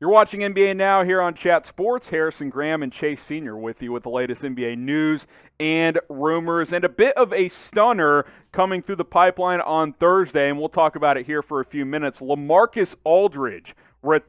You're watching NBA Now here on Chat Sports. Harrison Graham and Chase Sr. with you with the latest NBA news and rumors, and a bit of a stunner coming through the pipeline on Thursday, and we'll talk about it here for a few minutes. Lamarcus Aldridge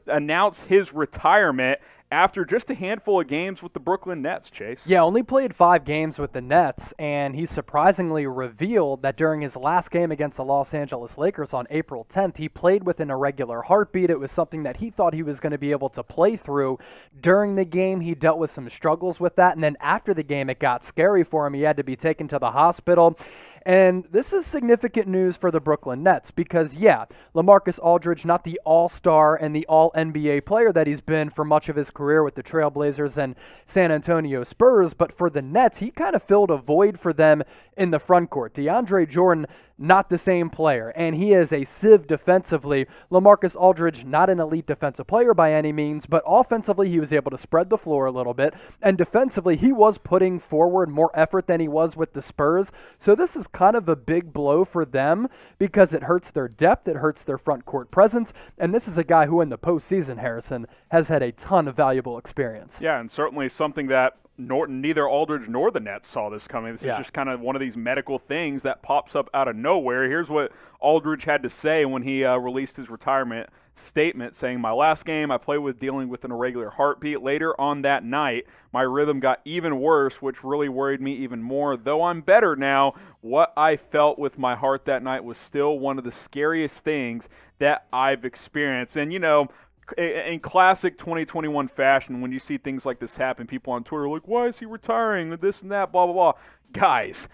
announced his retirement after just a handful of games with the Brooklyn Nets, Chase. Yeah, only played 5 games with the Nets, and he surprisingly revealed that during his last game against the Los Angeles Lakers on April 10th, he played with an irregular heartbeat. It was something that he thought he was going to be able to play through. During the game, he dealt with some struggles with that, and then after the game, it got scary for him. He had to be taken to the hospital. And this is significant news for the Brooklyn Nets because, yeah, Lamarcus Aldridge, not the all-star and the all-NBA player that he's been for much of his career with the Trailblazers and San Antonio Spurs, but for the Nets, he kind of filled a void for them in the front court. DeAndre Jordan, not the same player, and he is a sieve defensively. Lamarcus Aldridge, not an elite defensive player by any means, but offensively he was able to spread the floor a little bit, and defensively he was putting forward more effort than he was with the Spurs. So this is kind of a big blow for them because it hurts their depth, it hurts their front court presence, and this is a guy who in the postseason, Harrison, has had a ton of valuable experience. Yeah, and certainly something that neither Aldridge nor the Nets saw this coming. This is just kind of one of these medical things that pops up out of nowhere. Here's what Aldridge had to say when he released his retirement statement, saying, "My last game, I played with dealing with an irregular heartbeat. Later on that night, my rhythm got even worse, which really worried me even more. Though I'm better now, what I felt with my heart that night was still one of the scariest things that I've experienced." And, you know, in classic 2021 fashion, when you see things like this happen, people on Twitter are like, why is he retiring, this and that, blah, blah, blah. Guys,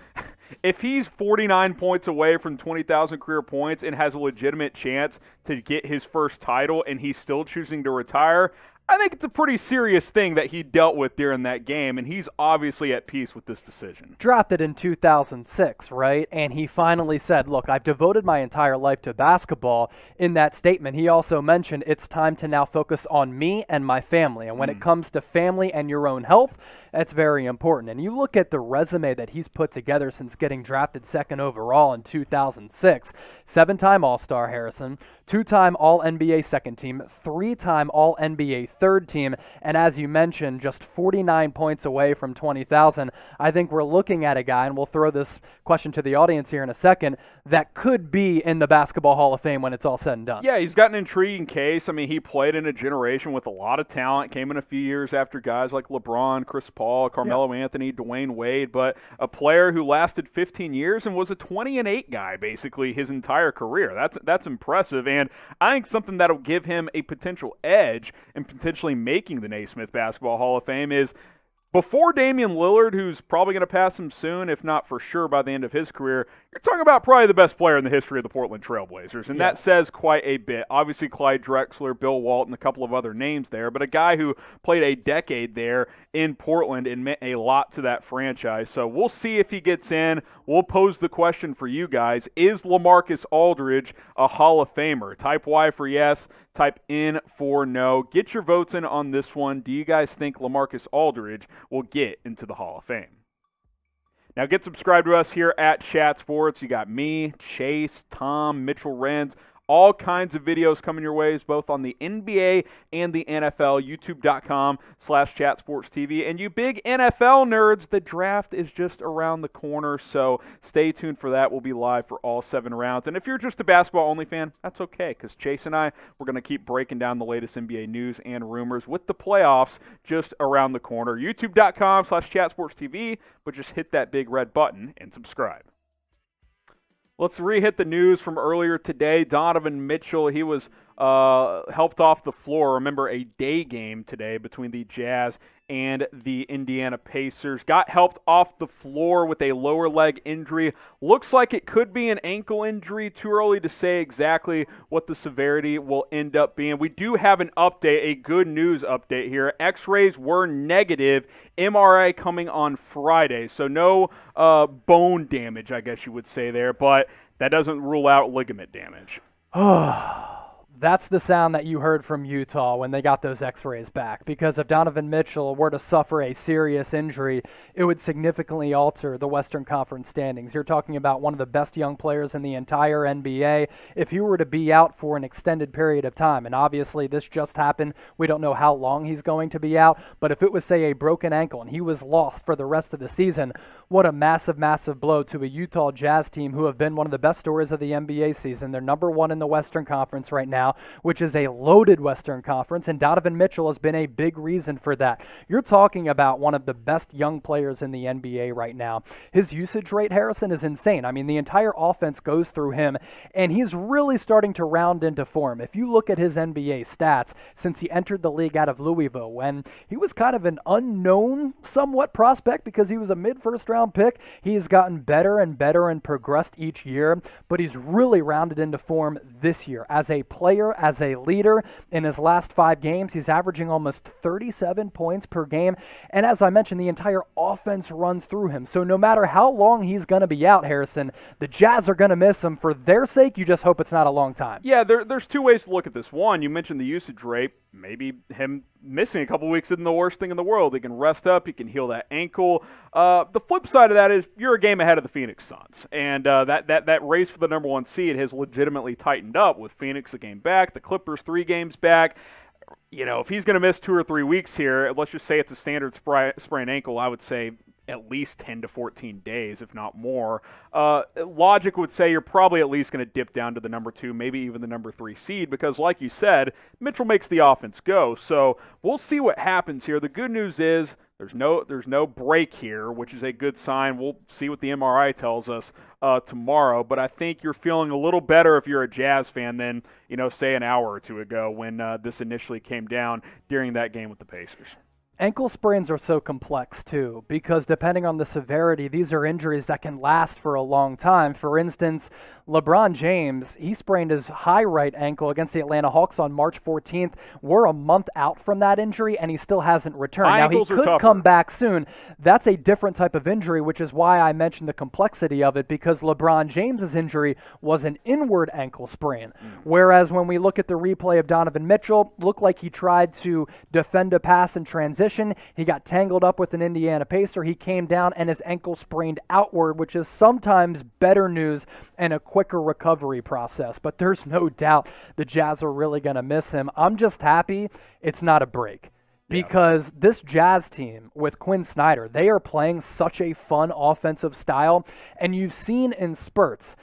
if he's 49 points away from 20,000 career points and has a legitimate chance to get his first title and he's still choosing to retire, I think it's a pretty serious thing that he dealt with during that game, and he's obviously at peace with this decision. Drafted in 2006, right? And he finally said, look, I've devoted my entire life to basketball. In that statement, he also mentioned it's time to now focus on me and my family. And when it comes to family and your own health, that's very important. And you look at the resume that he's put together since getting drafted second overall in 2006. 7-time All-Star Harrison, 2-time All-NBA second team, 3-time All-NBA third team, and as you mentioned, just 49 points away from 20,000. I think we're looking at a guy, and we'll throw this question to the audience here in a second, that could be in the Basketball Hall of Fame when it's all said and done. Yeah, he's got an intriguing case. I mean, he played in a generation with a lot of talent, came in a few years after guys like LeBron, Chris Paul, Carmelo Anthony, Dwayne Wade, but a player who lasted 15 years and was a 20-8 guy basically his entire career. That's impressive, and I think something that'll give him a potential edge in potentially making the Naismith Basketball Hall of Fame is before Damian Lillard, who's probably going to pass him soon, if not for sure by the end of his career, you're talking about probably the best player in the history of the Portland Trailblazers, and that says quite a bit. Obviously, Clyde Drexler, Bill Walton, a couple of other names there, but a guy who played a decade there in Portland and meant a lot to that franchise. So we'll see if he gets in. We'll pose the question for you guys. Is Lamarcus Aldridge a Hall of Famer? Type Y for yes, type N for no. Get your votes in on this one. Do you guys think Lamarcus Aldridge will get into the Hall of Fame? Now get subscribed to us here at Chat Sports. You got me, Chase, Tom, Mitchell Renz, all kinds of videos coming your ways, both on the NBA and the NFL, youtube.com/chatsportstv. And you big NFL nerds, the draft is just around the corner, so stay tuned for that. We'll be live for all 7 rounds. And if you're just a basketball-only fan, that's okay, because Chase and I, we're going to keep breaking down the latest NBA news and rumors with the playoffs just around the corner. youtube.com/chatsportstv, but just hit that big red button and subscribe. Let's re-hit the news from earlier today. Donovan Mitchell, he was helped off the floor. Remember, a day game today between the Jazz and the Indiana Pacers. Got helped off the floor with a lower leg injury. Looks like it could be an ankle injury. Too early to say exactly what the severity will end up being. We do have an update, a good news update here. X-rays were negative. MRI coming on Friday. So no bone damage, I guess you would say there, but that doesn't rule out ligament damage. That's the sound that you heard from Utah when they got those x-rays back, because if Donovan Mitchell were to suffer a serious injury, it would significantly alter the Western Conference standings. You're talking about one of the best young players in the entire NBA. If he were to be out for an extended period of time, and obviously this just happened, we don't know how long he's going to be out, but if it was, say, a broken ankle and he was lost for the rest of the season, what a massive, massive blow to a Utah Jazz team who have been one of the best stories of the NBA season. They're number one in the Western Conference right now, which is a loaded Western Conference, and Donovan Mitchell has been a big reason for that. You're talking about one of the best young players in the NBA right now. His usage rate, Harrison, is insane. I mean, the entire offense goes through him, and he's really starting to round into form. If you look at his NBA stats since he entered the league out of Louisville, when he was kind of an unknown somewhat prospect because he was a mid-first round pick, he's gotten better and better and progressed each year, but he's really rounded into form this year as a player, as a leader. In his last 5 games, he's averaging almost 37 points per game, and as I mentioned, the entire offense runs through him. So no matter how long he's going to be out, Harrison, the Jazz are going to miss him. For their sake, you just hope it's not a long time. Yeah, there's 2 ways to look at this. One, you mentioned the usage rate. Maybe him missing a couple weeks isn't the worst thing in the world. He can rest up. He can heal that ankle. The flip side of that is you're a game ahead of the Phoenix Suns. And that race for the number 1 seed has legitimately tightened up with Phoenix a game back, the Clippers 3 games back. You know, if he's going to miss 2 or 3 weeks here, let's just say it's a standard sprained ankle, I would say at least 10 to 14 days, if not more. Logic would say you're probably at least going to dip down to the number 2, maybe even the number 3 seed, because like you said, Mitchell makes the offense go. So we'll see what happens here. The good news is there's no break here, which is a good sign. We'll see what the MRI tells us tomorrow, but I think you're feeling a little better if you're a Jazz fan than, say an hour or 2 ago when this initially came down during that game with the Pacers. Ankle sprains are so complex, too, because depending on the severity, these are injuries that can last for a long time. For instance, LeBron James, he sprained his high right ankle against the Atlanta Hawks on March 14th. We're a month out from that injury, and he still hasn't returned. Now, he could come back soon. That's a different type of injury, which is why I mentioned the complexity of it, because LeBron James's injury was an inward ankle sprain. Whereas when we look at the replay of Donovan Mitchell, looked like he tried to defend a pass in transition. He got tangled up with an Indiana Pacer. He came down and his ankle sprained outward, which is sometimes better news and a quicker recovery process. But there's no doubt the Jazz are really going to miss him. I'm just happy it's not a break. Because this Jazz team with Quinn Snyder, they are playing such a fun offensive style. And you've seen in spurts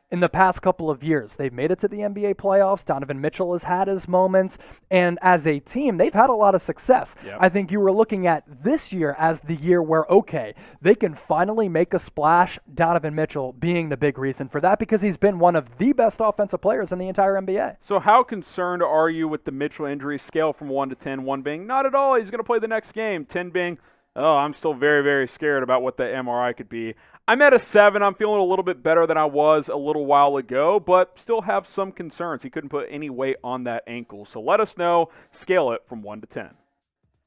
in the past couple of years, they've made it to the NBA playoffs. Donovan Mitchell has had his moments. And as a team, they've had a lot of success. I think you were looking at this year as the year where, okay, they can finally make a splash. Donovan Mitchell being the big reason for that, because he's been one of the best offensive players in the entire NBA. So how concerned are you with the Mitchell injury scale from 1 to 10, 1 being not at all, he's going to play the next game, 10 being, oh, I'm still very, very scared about what the MRI could be? I'm at a 7. I'm feeling a little bit better than I was a little while ago, but still have some concerns. He couldn't put any weight on that ankle. So let us know. Scale it from 1 to 10.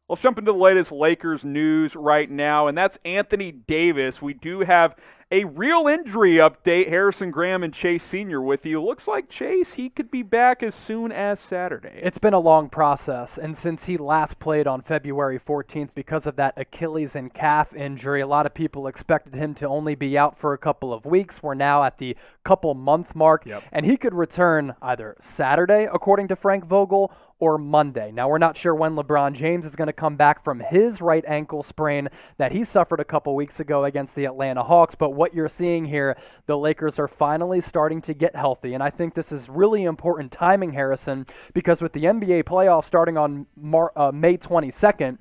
Let's jump into the latest Lakers news right now, and that's Anthony Davis. We do have a real injury update. Harrison Graham and Chase Sr. with you. Looks like Chase, he could be back as soon as Saturday. It's been a long process, and since he last played on February 14th because of that Achilles and calf injury, a lot of people expected him to only be out for a couple of weeks. We're now at the couple-month mark, and he could return either Saturday, according to Frank Vogel, or Monday. Now, we're not sure when LeBron James is going to come back from his right ankle sprain that he suffered a couple weeks ago against the Atlanta Hawks, but what you're seeing here, the Lakers are finally starting to get healthy, and I think this is really important timing, Harrison, because with the NBA playoffs starting on May 22nd,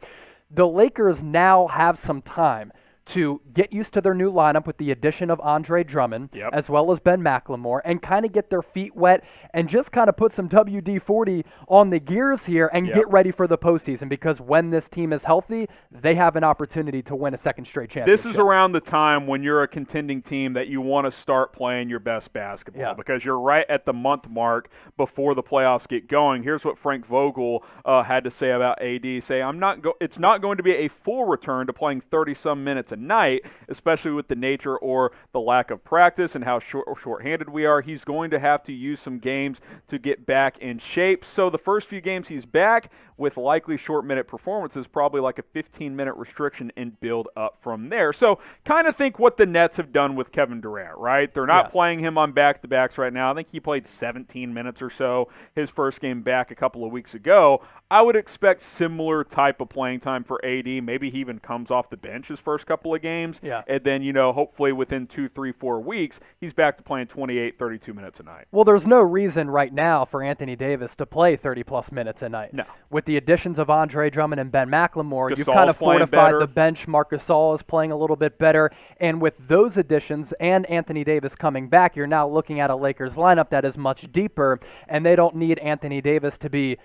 the Lakers now have some time to get used to their new lineup with the addition of Andre Drummond, as well as Ben McLemore, and kind of get their feet wet and just kind of put some WD-40 on the gears here and get ready for the postseason, because when this team is healthy, they have an opportunity to win a second straight championship. This is around the time when you're a contending team that you want to start playing your best basketball, because you're right at the month mark before the playoffs get going. Here's what Frank Vogel had to say about AD. It's not going to be a full return to playing 30-some minutes a tonight, especially with the nature or the lack of practice and how short-handed we are. He's going to have to use some games to get back in shape. So the first few games he's back with likely short-minute performances, probably like a 15-minute restriction and build up from there. So kind of think what the Nets have done with Kevin Durant, right? They're not playing him on back-to-backs right now. I think he played 17 minutes or so his first game back a couple of weeks ago. I would expect similar type of playing time for AD. Maybe he even comes off the bench his first couple of games. Yeah. And then, hopefully within 2, 3, 4 weeks, he's back to playing 28, 32 minutes a night. Well, there's no reason right now for Anthony Davis to play 30-plus minutes a night. No. With the additions of Andre Drummond and Ben McLemore, you've Gasol's kind of playing fortified better. the bench. Marc Gasol is playing a little bit better. And with those additions and Anthony Davis coming back, you're now looking at a Lakers lineup that is much deeper, and they don't need Anthony Davis to be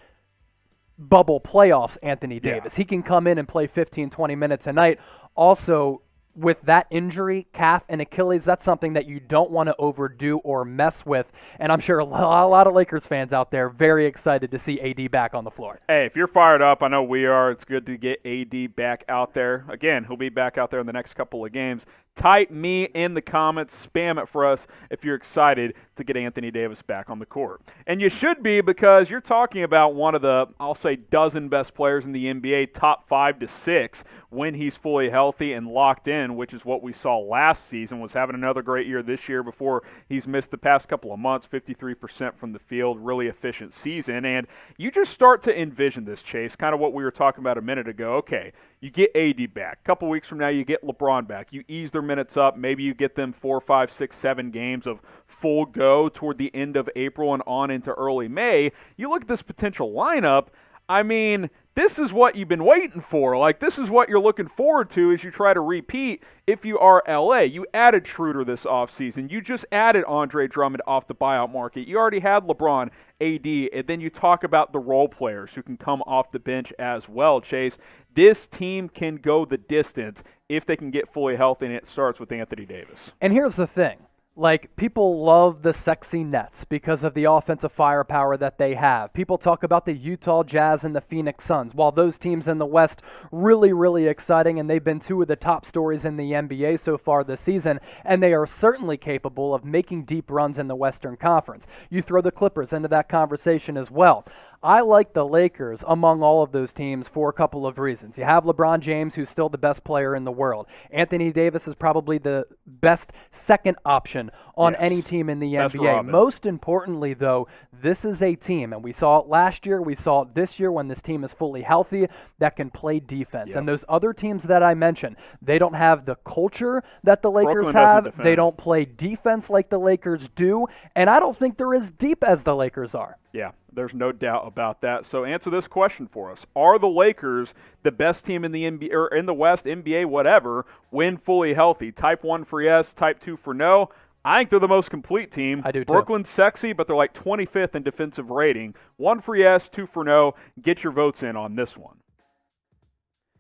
bubble playoffs Anthony Davis. He can come in and play 15, 20 minutes a night. Also, with that injury, calf and Achilles, that's something that you don't want to overdo or mess with. And I'm sure a lot of Lakers fans out there very excited to see AD back on the floor. Hey, if you're fired up, I know we are. It's good to get AD back out there. Again, he'll be back out there in the next couple of games. Type me in the comments, spam it for us if you're excited to get Anthony Davis back on the court. And you should be, because you're talking about one of the, I'll say, dozen best players in the NBA, top 5 to 6, when he's fully healthy and locked in, which is what we saw last season, was having another great year this year before he's missed the past couple of months, 53% from the field, really efficient season. And you just start to envision this, Chase, kind of what we were talking about a minute ago. Okay, you get AD back. A couple weeks from now, you get LeBron back. You ease their minutes up. Maybe you get them 4, 5, 6, 7 games of full go toward the end of April and on into early May. You look at this potential lineup. I mean, this is what you've been waiting for. Like, this is what you're looking forward to as you try to repeat if you are LA. You added Schroeder this offseason. You just added Andre Drummond off the buyout market. You already had LeBron, AD, and then you talk about the role players who can come off the bench as well, Chase. This team can go the distance if they can get fully healthy, and it starts with Anthony Davis. And here's the thing. Like, people love the sexy Nets because of the offensive firepower that they have. People talk about the Utah Jazz and the Phoenix Suns. While those teams in the West really, really exciting, and they've been two of the top stories in the NBA so far this season, and they are certainly capable of making deep runs in the Western Conference. You throw the Clippers into that conversation as well. I like the Lakers among all of those teams for a couple of reasons. You have LeBron James, who's still the best player in the world. Anthony Davis is probably the best second option on any team in the Best NBA. Robin. Most importantly, though, this is a team, and we saw it last year, we saw it this year when this team is fully healthy, that can play defense. Yep. And those other teams that I mentioned, they don't have the culture that the Lakers Brooklyn doesn't have. defend. They don't play defense like the Lakers do, and I don't think they're as deep as the Lakers are. Yeah, there's no doubt about that. So answer this question for us. Are the Lakers the best team in the NBA, or in the West, NBA, whatever, when fully healthy? Type 1 for yes, type 2 for no. I think they're the most complete team. I do too. Brooklyn's sexy, but they're like 25th in defensive rating. 1 for yes, 2 for no. Get your votes in on this one.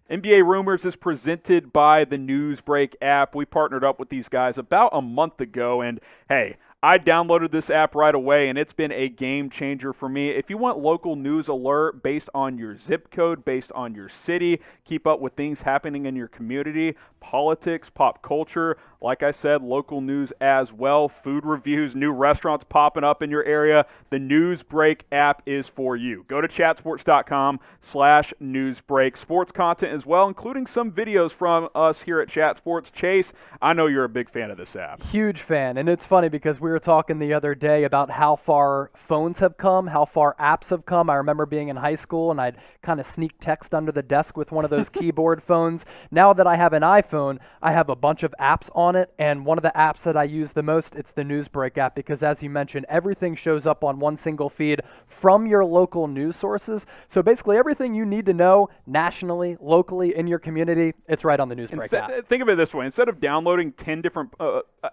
NBA Rumors is presented by the Newsbreak app. We partnered up with these guys about a month ago, and hey, I downloaded this app right away, and it's been a game changer for me. If you want local news alert based on your zip code, based on your city, keep up with things happening in your community, politics, pop culture, like I said, local news as well, food reviews, new restaurants popping up in your area, the Newsbreak app is for you. Go to chatsports.com/newsbreak. Sports content as well, including some videos from us here at Chat Sports. Chase, I know you're a big fan of this app. Huge fan, and it's funny because we were talking the other day about how far phones have come, how far apps have come. I remember being in high school, and I'd kind of sneak text under the desk with one of those keyboard phones. Now that I have an iPhone, I have a bunch of apps on it, and one of the apps that I use the most, it's the Newsbreak app, because as you mentioned, everything shows up on one single feed from your local news sources. So basically everything you need to know nationally, locally, in your community, it's right on the Newsbreak app. Think of it this way. Instead of downloading 10 different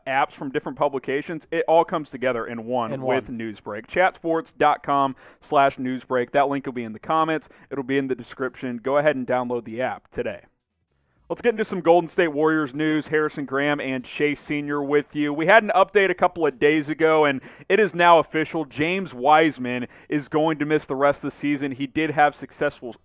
apps from different publications, it all comes together in one with Newsbreak. Chatsports.com/Newsbreak. That link will be in the comments. It'll be in the description. Go ahead and download the app today. Let's get into some Golden State Warriors news. Harrison Graham and Chase Sr. with you. We had an update a couple of days ago, and it is now official. James Wiseman is going to miss the rest of the season. He did have successful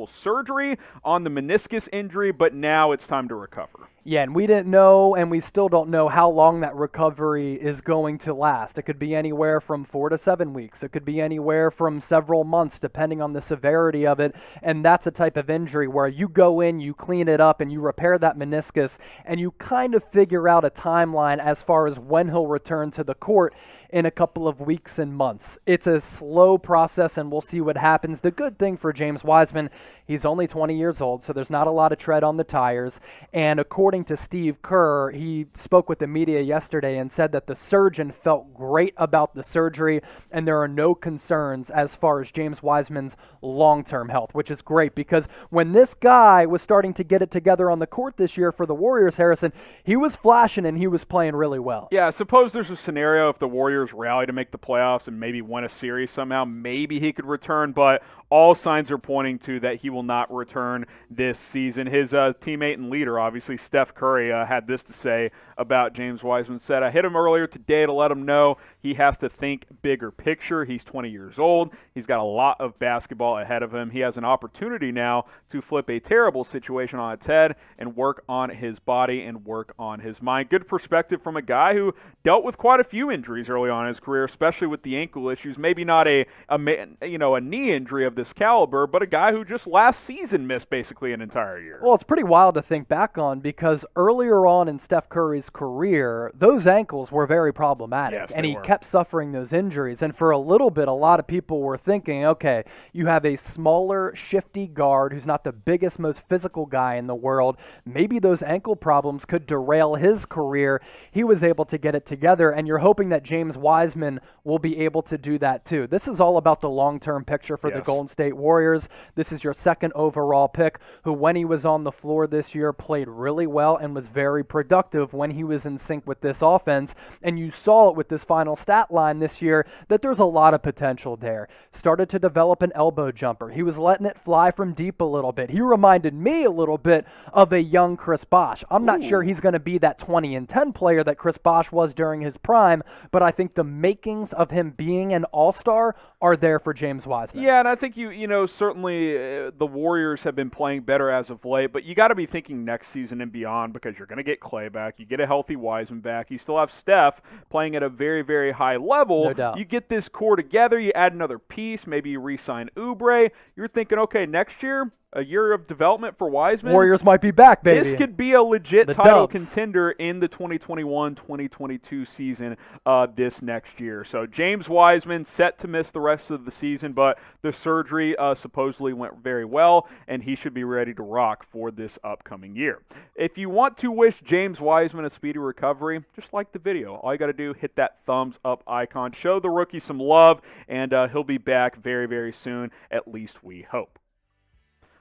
surgery on the meniscus injury, but now it's time to recover. Yeah, and we didn't know, and we still don't know how long that recovery is going to last. It could be anywhere from 4 to 7 weeks. It could be anywhere from several months, depending on the severity of it. And that's a type of injury where you go in, you clean it up, and you repair that meniscus, and you kind of figure out a timeline as far as when he'll return to the court in a couple of weeks and months. It's a slow process, and we'll see what happens. The good thing for James Wiseman, he's only 20 years old, so there's not a lot of tread on the tires. And according to Steve Kerr, he spoke with the media yesterday and said that the surgeon felt great about the surgery, and there are no concerns as far as James Wiseman's long-term health, which is great because when this guy was starting to get it together on the court this year for the Warriors, Harrison, he was flashing and he was playing really well. Yeah, suppose there's a scenario if the Warriors rally to make the playoffs and maybe win a series somehow, maybe he could return, but all signs are pointing to that he will not return this season. His teammate and leader, obviously, Steph Curry, had this to say about James Wiseman. Said, I hit him earlier today to let him know he has to think bigger picture. He's 20 years old. He's got a lot of basketball ahead of him. He has an opportunity now to flip a terrible situation on its head and work on his body and work on his mind. Good perspective from a guy who dealt with quite a few injuries early on in his career, especially with the ankle issues. Maybe not a knee injury of this caliber, but a guy who just last season missed basically an entire year. Well, it's pretty wild to think back on because earlier on in Steph Curry's career, those ankles were very problematic, yes, and he were. kept suffering those injuries. And for a little bit, a lot of people were thinking, okay, you have a smaller, shifty guard who's not the biggest, most physical guy in the world. Maybe those ankle problems could derail his career. He was able to get it together, and you're hoping that James Wiseman will be able to do that too. This is all about the long-term picture for the Golden State Warriors. This is your second overall pick, who when he was on the floor this year played really well and was very productive when he was in sync with this offense. And you saw it with this final stat line this year that there's a lot of potential there. Started to develop an elbow jumper. He was letting it fly from deep a little bit. He reminded me a little bit of a young Chris Bosh. I'm not sure he's going to be that 20 and 10 player that Chris Bosh was during his prime, but I think the makings of him being an all-star are there for James Wiseman. Yeah, and I think certainly the Warriors have been playing better as of late, but you got to be thinking next season and beyond because you're going to get Clay back, you get a healthy Wiseman back, you still have Steph playing at a very, very high level. No doubt. You get this core together, you add another piece, maybe you re-sign Oubre. You're thinking, okay, next year, a year of development for Wiseman. Warriors might be back, baby. This could be a legit The title Dubs. contender in the 2021-2022 season this next year. So James Wiseman set to miss the rest of the season, but the surgery supposedly went very well, and he should be ready to rock for this upcoming year. If you want to wish James Wiseman a speedy recovery, just like the video. All you got to do, hit that thumbs up icon, show the rookie some love, and he'll be back very, very soon, at least we hope.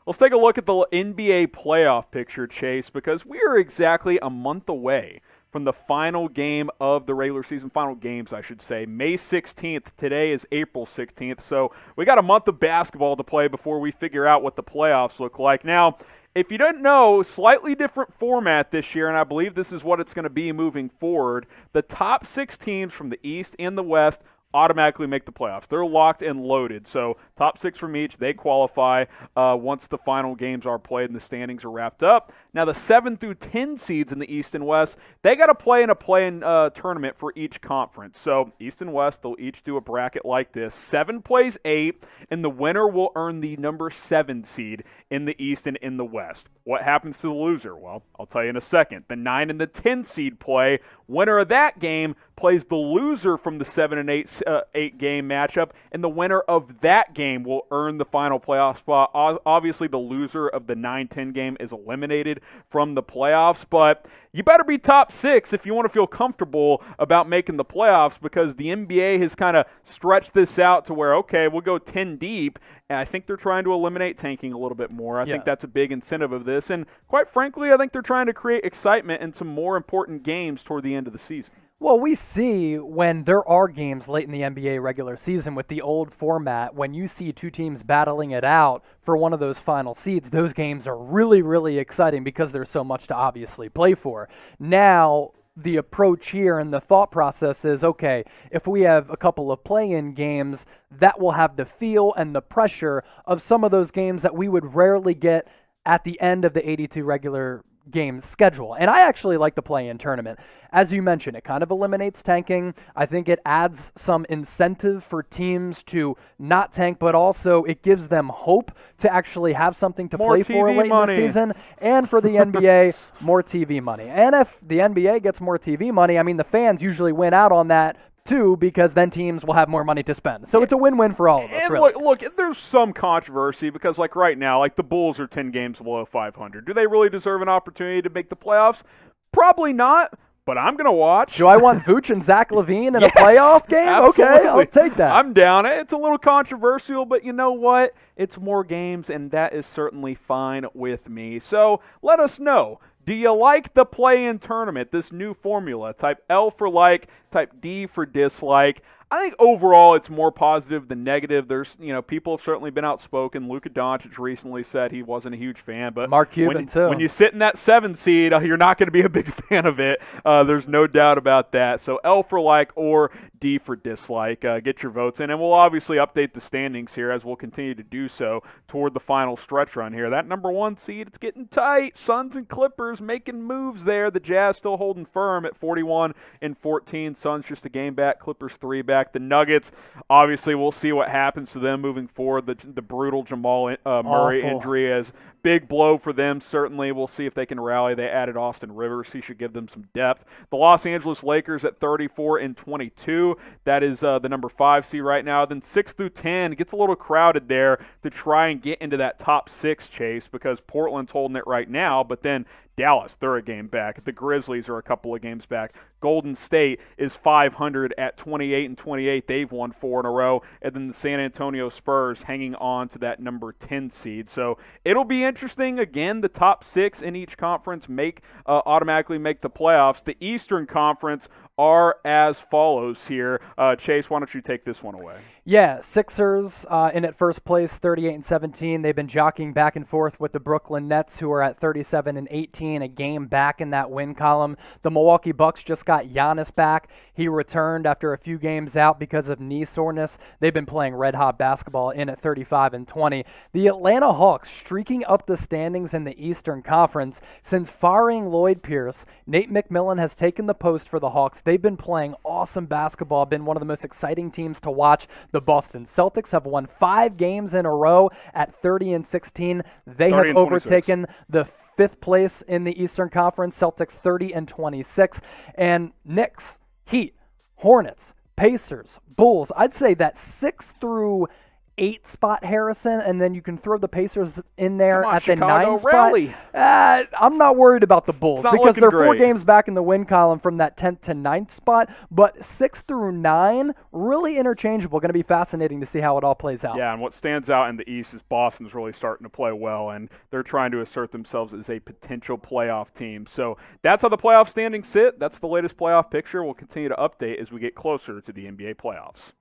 Let's take a look at the NBA playoff picture, Chase, because we are exactly a month away from the final game of the regular season, final games, I should say, May 16th. Today is April 16th, so we got a month of basketball to play before we figure out what the playoffs look like. Now, if you didn't know, slightly different format this year, and I believe this is what it's going to be moving forward. The top 6 teams from the East and the West automatically make the playoffs. They're locked and loaded. So top 6 from each, they qualify once the final games are played and the standings are wrapped up. Now the 7 through 10 seeds in the East and West, they got to play in a play-in tournament for each conference. So East and West, they'll each do a bracket like this. 7 plays 8, and the winner will earn the number 7 seed in the East and in the West. What happens to the loser? Well, I'll tell you in a second. The 9 and the 10 seed play. Winner of that game plays the loser from the 7 and 8 game matchup, and the winner of that game will earn the final playoff spot. Obviously, the loser of the 9-10 game is eliminated from the playoffs, but you better be top 6 if you want to feel comfortable about making the playoffs, because the NBA has kind of stretched this out to where, okay, we'll go 10 deep, and I think they're trying to eliminate tanking a little bit more. I think that's a big incentive of this, and quite frankly, I think they're trying to create excitement and some more important games toward the end of the season. Well, we see when there are games late in the NBA regular season with the old format, when you see 2 teams battling it out for one of those final seeds, those games are really, really exciting because there's so much to obviously play for. Now, the approach here and the thought process is, okay, if we have a couple of play-in games, that will have the feel and the pressure of some of those games that we would rarely get at the end of the 82 regular game schedule. And I actually like the play-in tournament. As you mentioned, it kind of eliminates tanking. I think it adds some incentive for teams to not tank, but also it gives them hope to actually have something to play for late in the season. And for the NBA, more TV money. And if the NBA gets more TV money, I mean, the fans usually win out on that too, because then teams will have more money to spend. So it's a win-win for all of us, and really. Look, there's some controversy because, like, right now, like, the Bulls are 10 games below 500. Do they really deserve an opportunity to make the playoffs? Probably not, but I'm going to watch. Do I want Vooch and Zach LaVine in Yes, a playoff game? absolutely. Okay, I'll take that. I'm down. It's a little controversial, but you know what? It's more games, and that is certainly fine with me. So let us know. Do you like the play-in tournament, this new formula? Type L for like, type D for dislike. I think overall it's more positive than negative. There's, people have certainly been outspoken. Luka Doncic recently said he wasn't a huge fan, but Mark Cuban too. When you sit in that 7 seed, you're not going to be a big fan of it. There's no doubt about that. So L for like or D for dislike. Get your votes in, and we'll obviously update the standings here as we'll continue to do so toward the final stretch run here. That number 1 seed, it's getting tight. Suns and Clippers making moves there. The Jazz still holding firm at 41-14. Suns just a game back. Clippers 3 back. The Nuggets, obviously, we'll see what happens to them moving forward. The brutal Jamal Murray injury is big blow for them, certainly. We'll see if they can rally. They added Austin Rivers. He should give them some depth. The Los Angeles Lakers at 34-22. That is the number 5 seed right now. Then 6 through 10 gets a little crowded there to try and get into that top 6 chase because Portland's holding it right now, but then Dallas, they're a game back. The Grizzlies are a couple of games back. Golden State is 500 at 28-28. They've won 4 in a row. And then the San Antonio Spurs hanging on to that number 10 seed. So it'll be interesting. Again, the top 6 in each conference automatically make the playoffs. The Eastern Conference are as follows here. Chase, why don't you take this one away? Yeah, Sixers in at first place, 38-17. They've been jockeying back and forth with the Brooklyn Nets, who are at 37-18, a game back in that win column. The Milwaukee Bucks just got Giannis back. He returned after a few games out because of knee soreness. They've been playing red-hot basketball in at 35-20. The Atlanta Hawks streaking up the standings in the Eastern Conference. Since firing Lloyd Pierce, Nate McMillan has taken the post for the Hawks. They've been playing awesome basketball, been one of the most exciting teams to watch. The Boston Celtics have won 5 games in a row at 30-16. They have overtaken the 5th place in the Eastern Conference. Celtics 30-26. And Knicks, Heat, Hornets, Pacers, Bulls. I'd say that 6 through 8 spot, Harrison, and then you can throw the Pacers in there at the 9 spot. I'm not worried about the Bulls because they're 4 games back in the win column from that 10th to 9th spot, but 6 through 9, really interchangeable. Going to be fascinating to see how it all plays out. Yeah, and what stands out in the East is Boston's really starting to play well, and they're trying to assert themselves as a potential playoff team. So that's how the playoff standings sit. That's the latest playoff picture. We'll continue to update as we get closer to the NBA playoffs.